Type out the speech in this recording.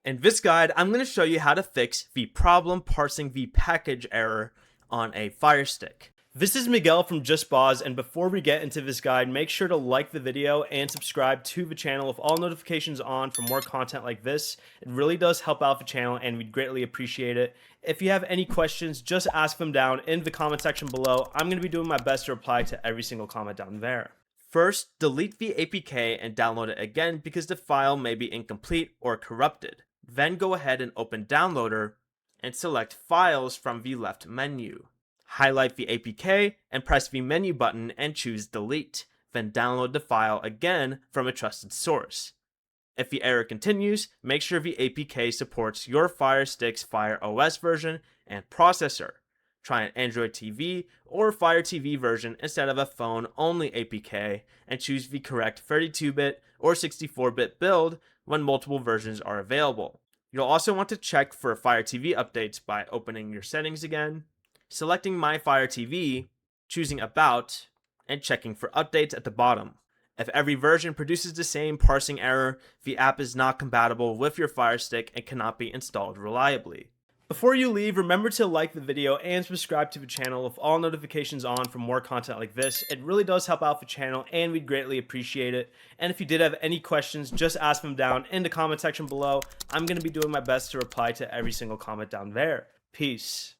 In this guide, I'm going to show you how to fix the problem parsing the package error on a Firestick. This is Miguel from JustBoz, and before we get into this guide, make sure to like the video and subscribe to the channel with all notifications on for more content like this. It really does help out the channel and we'd greatly appreciate it. If you have any questions, just ask them down in the comment section below. I'm going to be doing my best to reply to every single comment down there. First, delete the APK and download it again because the file may be incomplete or corrupted. Then go ahead and open Downloader and select Files from the left menu. Highlight the APK and press the menu button and choose Delete. Then download the file again from a trusted source. If the error continues, make sure the APK supports your Firestick's Fire OS version and processor. Try an Android TV or Fire TV version instead of a phone-only APK, and choose the correct 32-bit or 64-bit build when multiple versions are available. You'll also want to check for Fire TV updates by opening your settings again, selecting My Fire TV, choosing About, and checking for updates at the bottom. If every version produces the same parsing error, the app is not compatible with your Firestick and cannot be installed reliably. Before you leave, remember to like the video and subscribe to the channel with all notifications on for more content like this. It really does help out the channel and we'd greatly appreciate it. And if you did have any questions, just ask them down in the comment section below. I'm going to be doing my best to reply to every single comment down there. Peace.